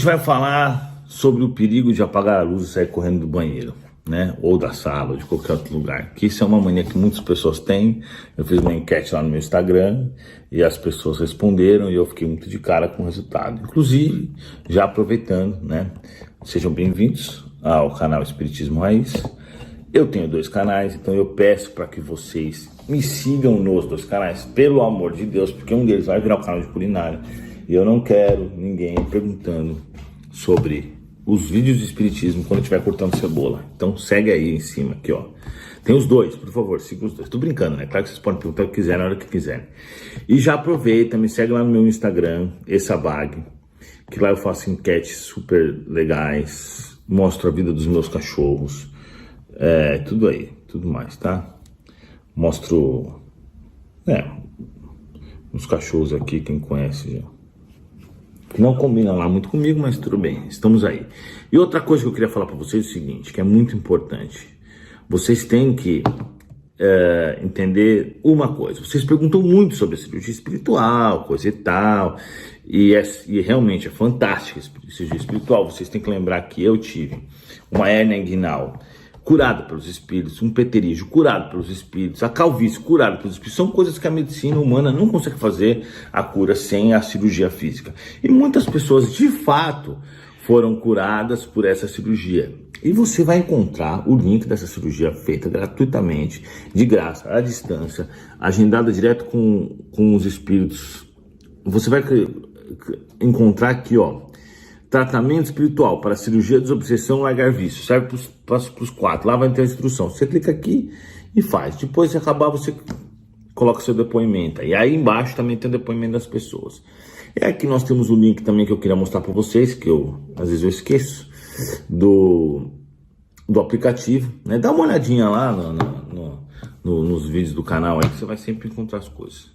gente vai falar sobre o perigo de apagar a luz e sair correndo do banheiro, né? Ou da sala, ou de qualquer outro lugar. Que isso é uma mania que muitas pessoas têm. Eu fiz uma enquete lá no meu Instagram e as pessoas responderam e eu fiquei muito de cara com o resultado. Inclusive, já aproveitando, né? Sejam bem-vindos ao canal Espiritismo Raiz. Eu tenho 2 canais, então eu peço para que vocês me sigam nos 2 canais, pelo amor de Deus, porque um deles vai virar o canal de culinária. E eu não quero ninguém perguntando sobre os vídeos de espiritismo quando eu estiver cortando cebola. Então segue aí em cima, aqui ó. Tem os 2, por favor, siga os 2. Tô brincando, né? Claro que vocês podem perguntar o que quiserem, na hora que quiserem. E já aproveita, me segue lá no meu Instagram, Essabag, que lá eu faço enquetes super legais, mostro a vida dos meus cachorros, tudo aí, tudo mais, tá? Mostro, os cachorros aqui, quem conhece já. Não combina lá muito comigo, mas tudo bem, estamos aí. E outra coisa que eu queria falar para vocês é o seguinte, que é muito importante. Vocês têm que entender uma coisa. Vocês perguntam muito sobre a cirurgia espiritual, coisa e tal, e realmente é fantástica a cirurgia espiritual. Vocês têm que lembrar que eu tive uma hérnia inguinal curada pelos espíritos, um peterígio curado pelos espíritos, a calvície curada pelos espíritos. São coisas que a medicina humana não consegue fazer a cura sem a cirurgia física. E muitas pessoas, de fato, foram curadas por essa cirurgia. E você vai encontrar o link dessa cirurgia feita gratuitamente, de graça, à distância, agendada direto com os espíritos. Você vai encontrar aqui, ó, tratamento espiritual para cirurgia, desobsessão, largar vício. Serve para os 4. Lá vai ter a instrução. Você clica aqui e faz. Depois de acabar, você coloca seu depoimento. E aí embaixo também tem o depoimento das pessoas. E aqui nós temos o link também que eu queria mostrar para vocês, que às vezes eu esqueço, do aplicativo, né? Dá uma olhadinha lá nos vídeos do canal aí que você vai sempre encontrar as coisas.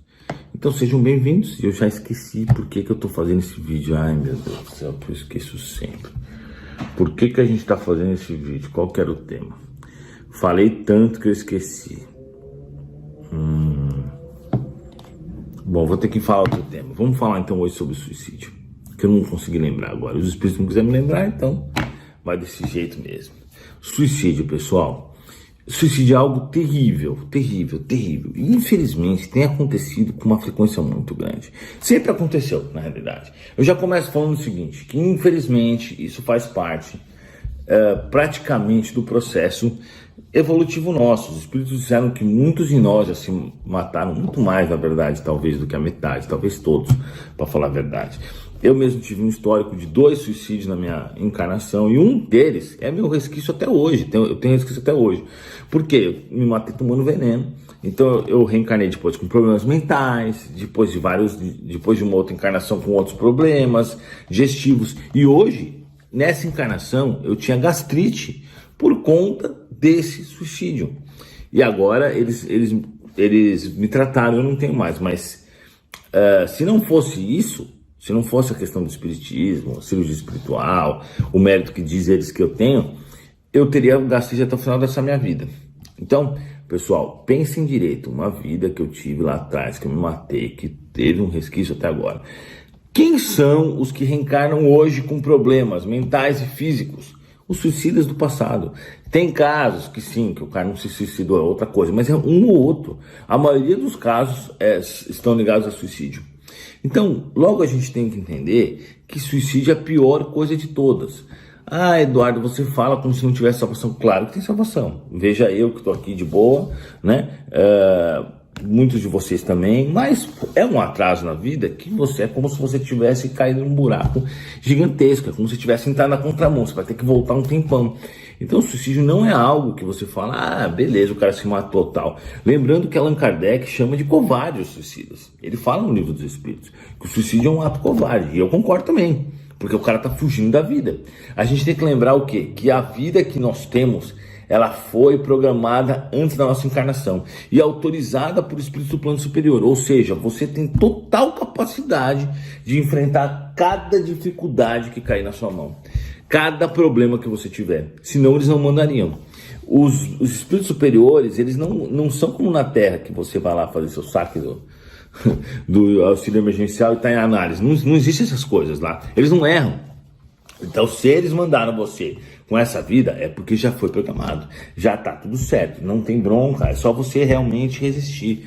Então sejam bem-vindos. Eu já esqueci por que eu tô fazendo esse vídeo. Ai meu Deus do céu, eu esqueço sempre. Por que a gente tá fazendo esse vídeo? Qual que era o tema? Falei tanto que eu esqueci. Bom, vou ter que falar outro tema. Vamos falar então hoje sobre o suicídio, que eu não consegui lembrar agora. Os espíritos não quiserem me lembrar, então vai desse jeito mesmo. Suicídio, pessoal. Suicídio é algo terrível, terrível, terrível. E infelizmente tem acontecido com uma frequência muito grande. Sempre aconteceu, na realidade. Eu já começo falando o seguinte, que infelizmente isso faz parte praticamente do processo evolutivo nosso. Os espíritos disseram que muitos de nós já se mataram, muito mais na verdade, talvez do que a metade, talvez todos, para falar a verdade. Eu mesmo tive um histórico de 2 suicídios na minha encarnação e um deles é meu resquício até hoje. Eu tenho resquício até hoje. Por quê? Eu me matei tomando veneno. Então eu reencarnei depois com problemas mentais, depois de uma outra encarnação com outros problemas digestivos. E hoje, nessa encarnação, eu tinha gastrite por conta desse suicídio. E agora eles me trataram, eu não tenho mais. Mas se não fosse isso, se não fosse a questão do espiritismo, a cirurgia espiritual, o mérito que diz eles que eu tenho, eu teria gastrite até o final dessa minha vida. Então, pessoal, pensem direito, uma vida que eu tive lá atrás, que eu me matei, que teve um resquício até agora. Quem são os que reencarnam hoje com problemas mentais e físicos? Os suicidas do passado. Tem casos que sim, que o cara não se suicidou, é outra coisa, mas é um ou outro. A maioria dos casos estão ligados a suicídio. Então, logo a gente tem que entender que suicídio é a pior coisa de todas. Ah, Eduardo, você fala como se não tivesse salvação. Claro que tem salvação. Veja eu que estou aqui de boa, né? Muitos de vocês também, mas é um atraso na vida que é como se você tivesse caído num buraco gigantesco, é como se tivesse entrado na contramão, você vai ter que voltar um tempão. Então o suicídio não é algo que você fala, beleza, o cara se matou tal. Lembrando que Allan Kardec chama de covarde os suicidas. Ele fala no Livro dos Espíritos que o suicídio é um ato covarde, e eu concordo também, porque o cara tá fugindo da vida. A gente tem que lembrar o quê? Que a vida que nós temos, ela foi programada antes da nossa encarnação e autorizada por espíritos do plano superior. Ou seja, você tem total capacidade de enfrentar cada dificuldade que cair na sua mão, cada problema que você tiver. Senão eles não mandariam. Os espíritos superiores, eles não são como na Terra, que você vai lá fazer seu saque do auxílio emergencial e está em análise. Não existe essas coisas lá. Eles não erram. Então, se eles mandaram você com essa vida, é porque já foi programado, já tá tudo certo, não tem bronca, é só você realmente resistir.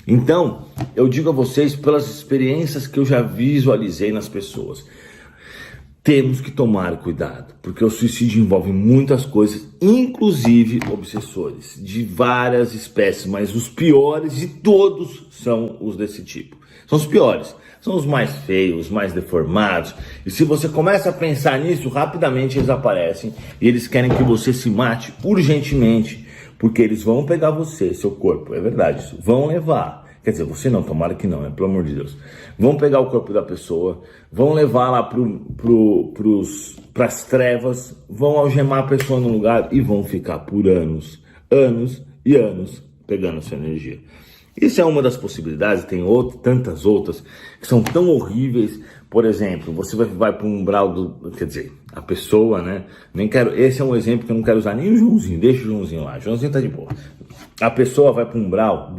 Então, eu digo a vocês, pelas experiências que eu já visualizei nas pessoas, temos que tomar cuidado, porque o suicídio envolve muitas coisas, inclusive obsessores, de várias espécies, mas os piores de todos são os desse tipo. São os piores, são os mais feios, os mais deformados, e se você começa a pensar nisso, rapidamente eles aparecem, e eles querem que você se mate urgentemente, porque eles vão pegar você, seu corpo, é verdade isso, vão levar. Quer dizer, você não, tomara que não, né? Pelo amor de Deus. Vão pegar o corpo da pessoa, vão levar lá pras trevas, vão algemar a pessoa no lugar e vão ficar por anos, anos e anos pegando essa energia. Isso é uma das possibilidades, tem tantas outras que são tão horríveis. Por exemplo, você vai para um umbral quer dizer, a pessoa, né? Esse é um exemplo que eu não quero usar nem o Joãozinho, deixa o Joãozinho lá, o Joãozinho tá de boa. A pessoa vai para um umbral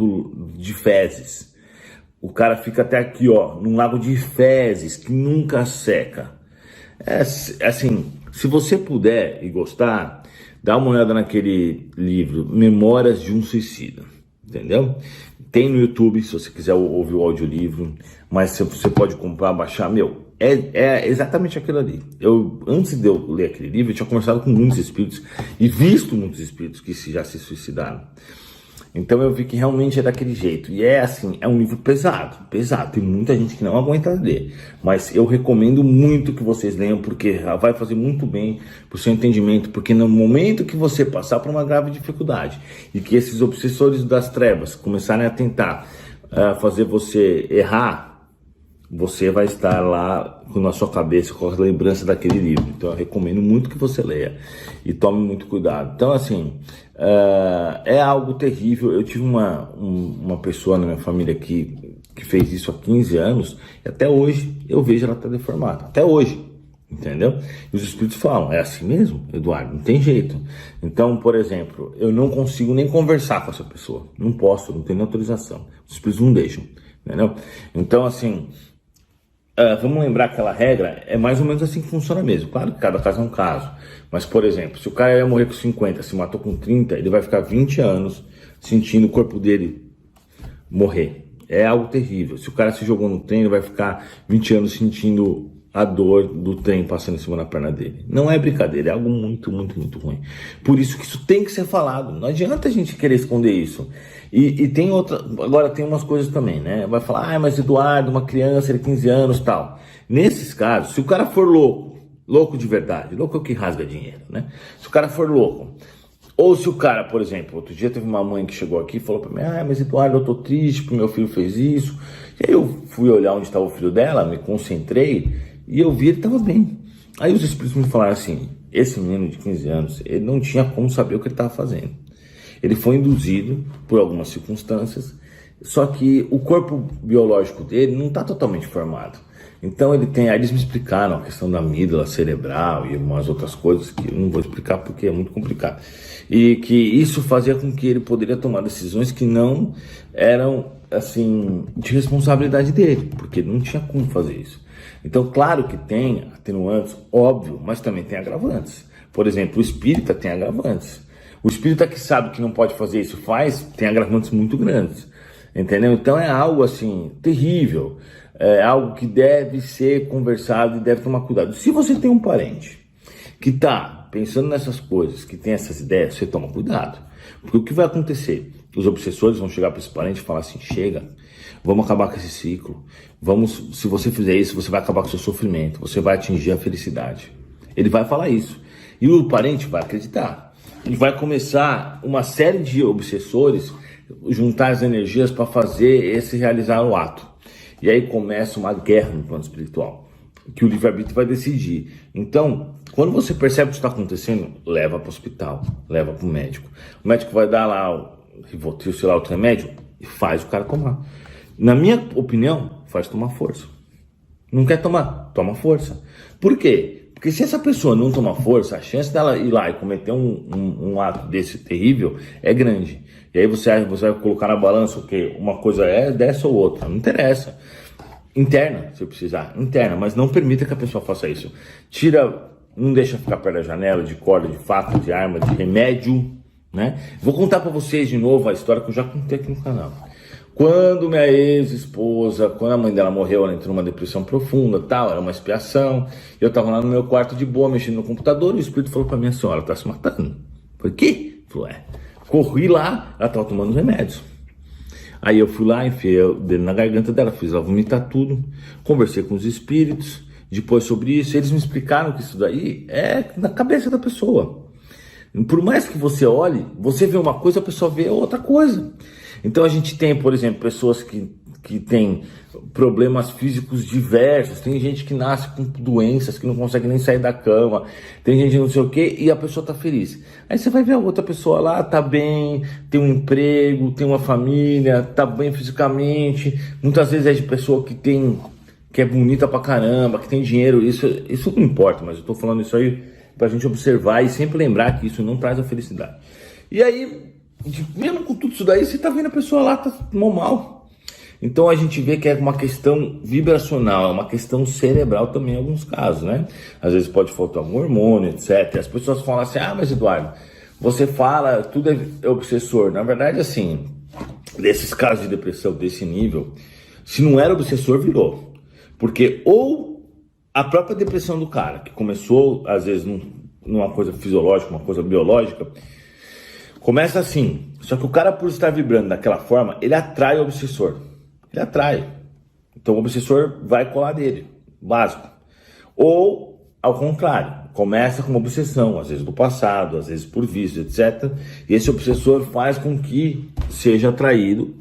de fezes. O cara fica até aqui, ó, num lago de fezes que nunca seca. É assim, se você puder e gostar, dá uma olhada naquele livro, Memórias de um Suicida, entendeu? Tem no YouTube, se você quiser ouvir o audiolivro, mas você pode comprar, baixar, é exatamente aquilo ali. Antes de eu ler aquele livro, eu tinha conversado com muitos espíritos e visto muitos espíritos que já se suicidaram. Então eu vi que realmente é daquele jeito. E é assim, é um livro pesado. Tem muita gente que não aguenta ler. Mas eu recomendo muito que vocês leiam, porque vai fazer muito bem pro seu entendimento. Porque no momento que você passar por uma grave dificuldade e que esses obsessores das trevas começarem a tentar fazer você errar, você vai estar lá na sua cabeça com a lembrança daquele livro. Então eu recomendo muito que você leia e tome muito cuidado. Então assim, é algo terrível. Eu tive uma pessoa na minha família que fez isso há 15 anos e até hoje eu vejo ela tá deformada, até hoje, entendeu? E os espíritos falam, é assim mesmo, Eduardo, não tem jeito. Então, por exemplo, eu não consigo nem conversar com essa pessoa, não posso, não tenho nem autorização, os espíritos não deixam, entendeu? Então assim, vamos lembrar que aquela regra é mais ou menos assim que funciona mesmo. Claro que cada caso é um caso. Mas, por exemplo, se o cara ia morrer com 50, se matou com 30, ele vai ficar 20 anos sentindo o corpo dele morrer. É algo terrível. Se o cara se jogou no trem, ele vai ficar 20 anos sentindo a dor do trem passando em cima da perna dele. Não é brincadeira, é algo muito, muito, muito ruim. Por isso que isso tem que ser falado. Não adianta a gente querer esconder isso. E tem outra, agora tem umas coisas também, né? Vai falar, mas Eduardo, uma criança de 15 anos e tal. Nesses casos, se o cara for louco de verdade, louco é o que rasga dinheiro, né? Se o cara for louco, ou se o cara, por exemplo, outro dia teve uma mãe que chegou aqui e falou pra mim, mas Eduardo, eu tô triste porque meu filho fez isso. E aí eu fui olhar onde estava o filho dela, me concentrei e eu vi ele estava bem. Aí os espíritos me falaram assim, esse menino de 15 anos, ele não tinha como saber o que ele estava fazendo. Ele foi induzido por algumas circunstâncias, só que o corpo biológico dele não está totalmente formado. Então aí eles me explicaram a questão da amígdala cerebral e umas outras coisas que eu não vou explicar porque é muito complicado. E que isso fazia com que ele poderia tomar decisões que não eram, assim, de responsabilidade dele, porque não tinha como fazer isso. Então, claro que tem atenuantes, óbvio, mas também tem agravantes. Por exemplo, o espírita tem agravantes. O espírita que sabe que não pode fazer isso tem agravantes muito grandes, entendeu? Então é algo assim, terrível, é algo que deve ser conversado e deve tomar cuidado. Se você tem um parente que está pensando nessas coisas, que tem essas ideias, você toma cuidado. Porque o que vai acontecer? Os obsessores vão chegar para esse parente e falar assim, chega, vamos acabar com esse ciclo, se você fizer isso, você vai acabar com o seu sofrimento, você vai atingir a felicidade. Ele vai falar isso. E o parente vai acreditar. Ele vai começar uma série de obsessores juntar as energias para realizar o ato. E aí começa uma guerra no plano espiritual, que o livre-arbítrio vai decidir. Então, quando você percebe o que está acontecendo, leva para o hospital, leva para o médico. O médico vai dar lá o Rivotril, sei lá, outro remédio, e faz o cara tomar. Na minha opinião, faz tomar força. Não quer tomar? Toma força. Por quê? Porque se essa pessoa não tomar força, a chance dela ir lá e cometer um ato desse terrível é grande. E aí você vai colocar na balança o quê? Uma coisa é dessa ou outra. Não interessa. Interna, se precisar. Interna, mas não permita que a pessoa faça isso. Tira não deixa ficar perto da janela, de corda, de faca, de arma, de remédio, né? Vou contar para vocês de novo a história que eu já contei aqui no canal. Quando minha ex-esposa, quando a mãe dela morreu, ela entrou numa depressão profunda, tal, era uma expiação. Eu tava lá no meu quarto de boa, mexendo no computador, e o espírito falou pra minha senhora, tá se matando. Eu falei, que? Falou, é. Corri lá, ela tava tomando remédios. Aí eu fui lá, enfiei o dedo na garganta dela, fiz ela vomitar tudo, conversei com os espíritos, depois sobre isso, eles me explicaram que isso daí é na cabeça da pessoa. Por mais que você olhe, você vê uma coisa, a pessoa vê outra coisa. Então a gente tem, por exemplo, pessoas que têm problemas físicos diversos, tem gente que nasce com doenças, que não consegue nem sair da cama, tem gente não sei o que, e a pessoa tá feliz. Aí você vai ver a outra pessoa lá, tá bem, tem um emprego, tem uma família, tá bem fisicamente, muitas vezes é de pessoa que é bonita pra caramba, que tem dinheiro, isso não importa, mas eu tô falando isso aí pra gente observar e sempre lembrar que isso não traz a felicidade. E aí, mesmo com tudo isso daí, você tá vendo a pessoa lá, tá mal. Então a gente vê que é uma questão vibracional, é uma questão cerebral também em alguns casos, né? Às vezes pode faltar um hormônio, etc. As pessoas falam assim, mas Eduardo, você fala, tudo é obsessor. Na verdade, assim, desses casos de depressão desse nível, se não era obsessor, virou. Porque ou a própria depressão do cara, que começou, às vezes, numa coisa fisiológica, uma coisa biológica, começa assim, só que o cara, por estar vibrando daquela forma, ele atrai o obsessor. Ele atrai. Então o obsessor vai colar nele, básico. Ou, ao contrário, começa com uma obsessão, às vezes do passado, às vezes por vícios, etc. E esse obsessor faz com que seja atraído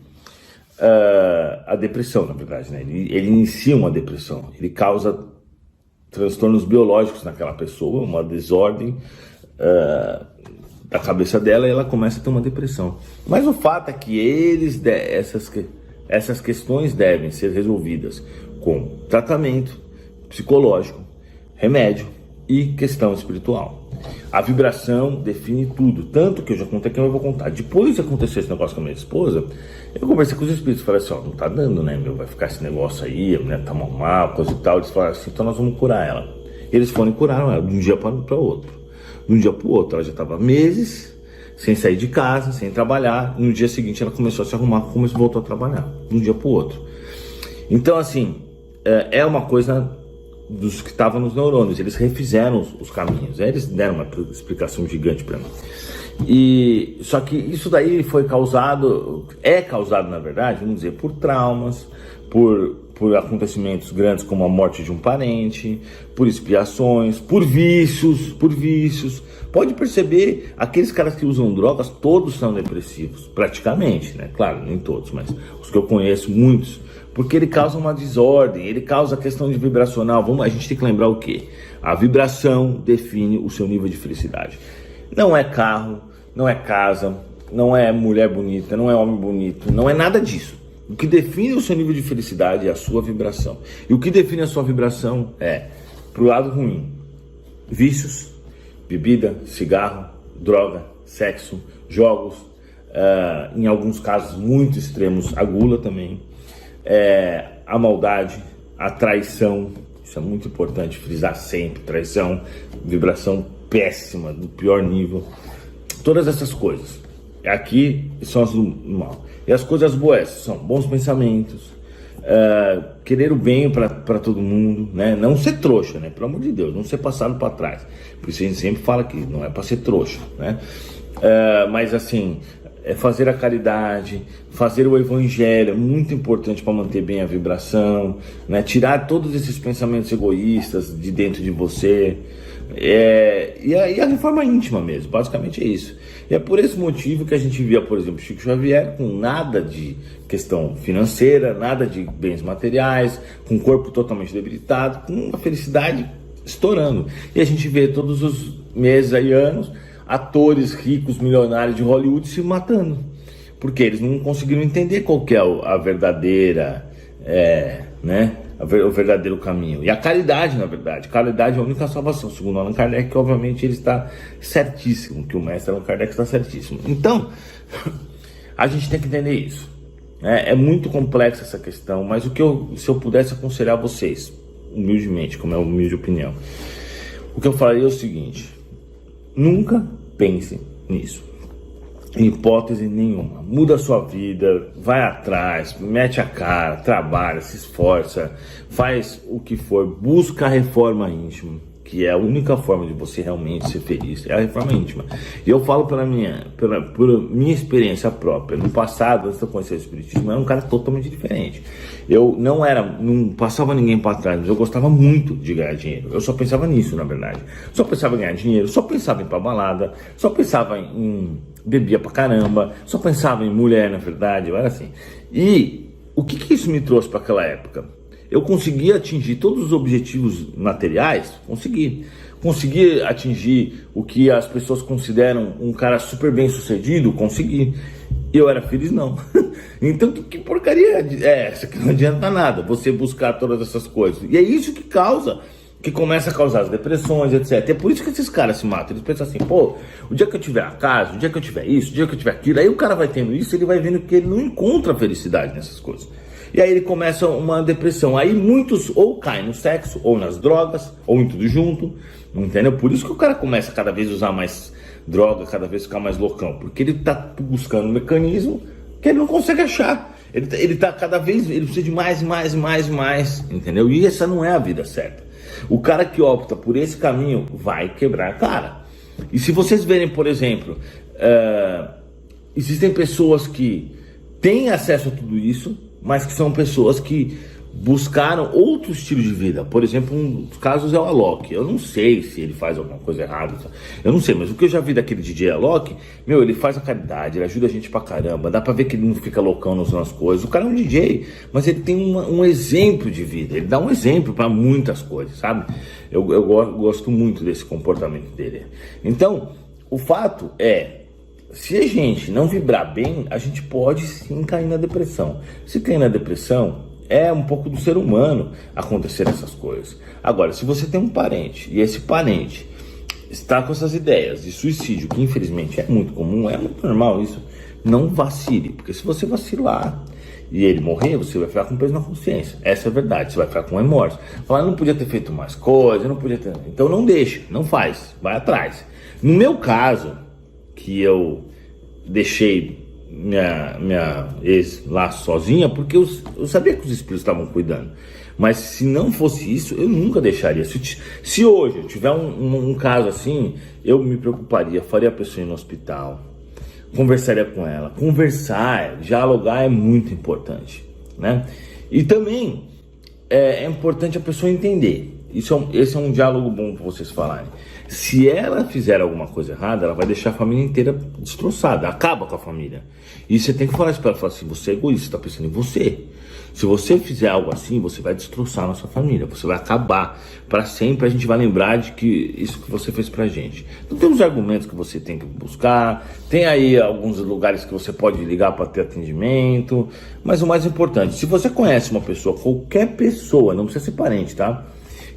a depressão, na verdade, né? Ele inicia uma depressão, ele causa transtornos biológicos naquela pessoa, uma desordem da cabeça dela, e ela começa a ter uma depressão. Mas o fato é que essas questões devem ser resolvidas com tratamento psicológico, remédio e questão espiritual. A vibração define tudo, tanto que eu já contei aqui, eu vou contar. Depois de acontecer esse negócio com a minha esposa, eu conversei com os espíritos, falei assim, não tá dando, né, vai ficar esse negócio aí, a mulher tá mal, coisa e tal. Eles falaram assim, então nós vamos curar ela. Eles foram e curaram ela, de um dia para outro. De um dia para o outro, ela já estava meses sem sair de casa, sem trabalhar. No dia seguinte ela começou a se arrumar, voltou a trabalhar, de um dia para o outro. Então assim, é uma coisa dos que estavam nos neurônios, eles refizeram os caminhos, eles deram uma explicação gigante para mim. E só que isso daí é causado na verdade, vamos dizer, por traumas, por acontecimentos grandes como a morte de um parente, por expiações, por vícios. Pode perceber, aqueles caras que usam drogas, todos são depressivos, praticamente, né? Claro, nem todos, mas os que eu conheço, muitos. Porque ele causa uma desordem, ele causa a questão de vibracional. A gente tem que lembrar o quê? A vibração define o seu nível de felicidade. Não é carro, não é casa, não é mulher bonita, não é homem bonito, não é nada disso. O que define o seu nível de felicidade é a sua vibração. E o que define a sua vibração é, pro lado ruim, vícios, bebida, cigarro, droga, sexo, jogos, em alguns casos muito extremos, a gula também, a maldade, a traição, isso é muito importante frisar sempre, traição, vibração péssima, do pior nível, todas essas coisas. Aqui são as do mal. E as coisas boas são bons pensamentos, querer o bem para todo mundo, né? Não ser trouxa, né? Pelo amor de Deus, não ser passado para trás. Por isso a gente sempre fala que não é para ser trouxa, né? Mas assim, fazer a caridade, fazer o evangelho é muito importante para manter bem a vibração, né? Tirar todos esses pensamentos egoístas de dentro de você. E a reforma íntima mesmo, basicamente é isso. E é por esse motivo que a gente via, por exemplo, Chico Xavier com nada de questão financeira, nada de bens materiais, com o corpo totalmente debilitado, com uma felicidade estourando. E a gente vê todos os meses e anos atores ricos, milionários de Hollywood se matando, porque eles não conseguiram entender qual que é a verdadeira, o verdadeiro caminho. E a caridade, na verdade, caridade é a única salvação, segundo Allan Kardec, que obviamente ele está certíssimo, que o mestre Allan Kardec está certíssimo. Então, a gente tem que entender isso. É muito complexa essa questão, mas se eu pudesse aconselhar vocês, humildemente, como é a humilde opinião, O que eu falaria é o seguinte: nunca pense nisso, em hipótese nenhuma. Muda a sua vida, vai atrás, mete a cara, trabalha, se esforça, faz o que for, busca a reforma íntima, que é a única forma de você realmente ser feliz, é a reforma íntima. E eu falo por minha experiência própria. No passado, antes de eu conhecer o espiritismo, eu era um cara totalmente diferente. Eu não passava ninguém para trás, mas eu gostava muito de ganhar dinheiro. Eu só pensava nisso, na verdade. Só pensava em ganhar dinheiro, só pensava em ir pra balada, só pensava em bebia pra caramba, só pensava em mulher, na verdade, eu era assim. E o que isso me trouxe para aquela época? Eu consegui atingir todos os objetivos materiais, consegui atingir o que as pessoas consideram um cara super bem sucedido, consegui. Eu era feliz, não. Então que porcaria é essa? Que não adianta nada você buscar todas essas coisas. E é isso que começa a causar as depressões, etc. É por isso que esses caras se matam. Eles pensam assim, pô, o dia que eu tiver a casa, o dia que eu tiver isso, o dia que eu tiver aquilo, aí o cara vai tendo isso, ele vai vendo que ele não encontra felicidade nessas coisas. E aí ele começa uma depressão. Aí muitos ou caem no sexo, ou nas drogas, ou em tudo junto, entendeu? Por isso que o cara começa a cada vez usar mais droga, cada vez ficar mais loucão. Porque ele tá buscando um mecanismo que ele não consegue achar. Ele tá cada vez, ele precisa de mais, entendeu? E essa não é a vida certa. O cara que opta por esse caminho vai quebrar a cara. E se vocês verem, por exemplo, existem pessoas que têm acesso a tudo isso, mas que são pessoas que buscaram outro estilo de vida. Por exemplo, um dos casos é o Alok. Eu não sei se ele faz alguma coisa errada, eu não sei, mas o que eu já vi daquele DJ Alok, ele faz a caridade, ele ajuda a gente pra caramba, dá pra ver que ele não fica loucão nas coisas. O cara é um DJ, mas ele tem um exemplo de vida, ele dá um exemplo pra muitas coisas, sabe? Eu gosto muito desse comportamento dele. Então, o fato é, se a gente não vibrar bem, a gente pode sim cair na depressão. Se cair na depressão, é um pouco do ser humano acontecer essas coisas. Agora, se você tem um parente e esse parente está com essas ideias de suicídio, que infelizmente é muito comum, é muito normal isso, não vacile. Porque se você vacilar e ele morrer, você vai ficar com peso na consciência. Essa é a verdade, você vai ficar com remorso. Falar, não podia ter feito mais coisa, não podia ter... Então não deixa, não faz, vai atrás. No meu caso, que eu deixei minha ex lá sozinha, porque eu sabia que os espíritos estavam cuidando. Mas se não fosse isso, eu nunca deixaria. Se hoje eu tiver um caso assim, eu me preocuparia, faria a pessoa ir no hospital, conversaria com ela. Conversar, dialogar é muito importante, né? E também é importante a pessoa entender. Esse é um diálogo bom para vocês falarem. Se ela fizer alguma coisa errada, ela vai deixar a família inteira destroçada, acaba com a família. E você tem que falar isso para ela, falar assim, você é egoísta, está pensando em você. Se você fizer algo assim, você vai destroçar a nossa família, você vai acabar para sempre. A gente vai lembrar de que isso que você fez pra gente. Então tem uns argumentos que você tem que buscar, tem aí alguns lugares que você pode ligar para ter atendimento, mas o mais importante, se você conhece uma pessoa, qualquer pessoa, não precisa ser parente, tá?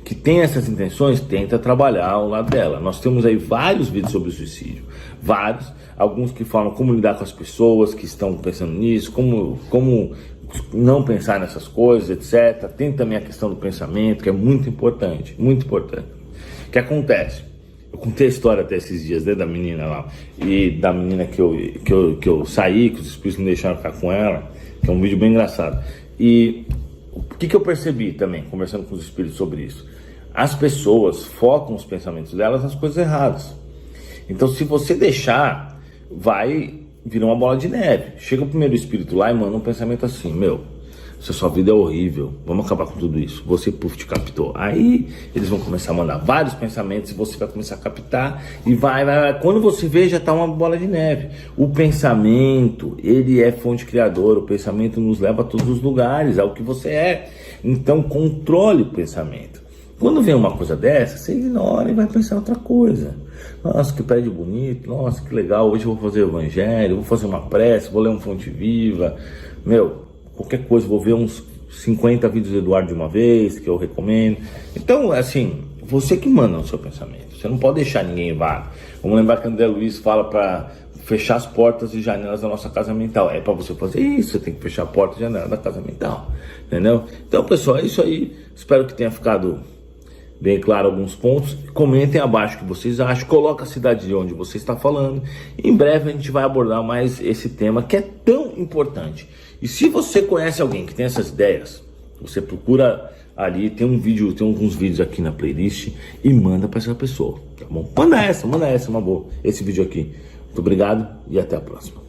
Que tem essas intenções, tenta trabalhar ao lado dela. Nós temos aí vários vídeos sobre suicídio, vários, alguns que falam como lidar com as pessoas que estão pensando nisso, como não pensar nessas coisas, etc. Tem também a questão do pensamento, que é muito importante, muito importante. O que acontece? Eu contei a história até esses dias, né, da menina lá, e da menina que eu saí, que os espíritos me deixaram ficar com ela, que é um vídeo bem engraçado. E o que eu percebi também, conversando com os espíritos sobre isso? As pessoas focam os pensamentos delas nas coisas erradas. Então, se você deixar, vai virar uma bola de neve. Chega o primeiro espírito lá e manda um pensamento assim, sua vida é horrível, vamos acabar com tudo isso. Você, te captou. Aí, eles vão começar a mandar vários pensamentos e você vai começar a captar e vai. Quando você vê, já tá uma bola de neve. O pensamento, ele é fonte criadora. O pensamento nos leva a todos os lugares, é o que você é. Então, controle o pensamento. Quando vem uma coisa dessa, você ignora e vai pensar outra coisa. Nossa, que prédio bonito, nossa, que legal, hoje eu vou fazer o evangelho, vou fazer uma prece, vou ler um Fonte Viva, qualquer coisa, vou ver uns 50 vídeos do Eduardo de uma vez, que eu recomendo. Então, assim, você que manda no seu pensamento, você não pode deixar ninguém vago. Vamos lembrar que André Luiz fala para fechar as portas e janelas da nossa casa mental. É para você fazer isso, você tem que fechar a porta e janela da casa mental, entendeu? Então, pessoal, é isso aí. Espero que tenha ficado bem claro alguns pontos. Comentem abaixo o que vocês acham, coloca a cidade de onde você está falando. Em breve a gente vai abordar mais esse tema que é tão importante. E se você conhece alguém que tem essas ideias, você procura ali, tem alguns vídeos aqui na playlist e manda para essa pessoa, tá bom? Manda essa, uma boa, esse vídeo aqui. Muito obrigado e até a próxima.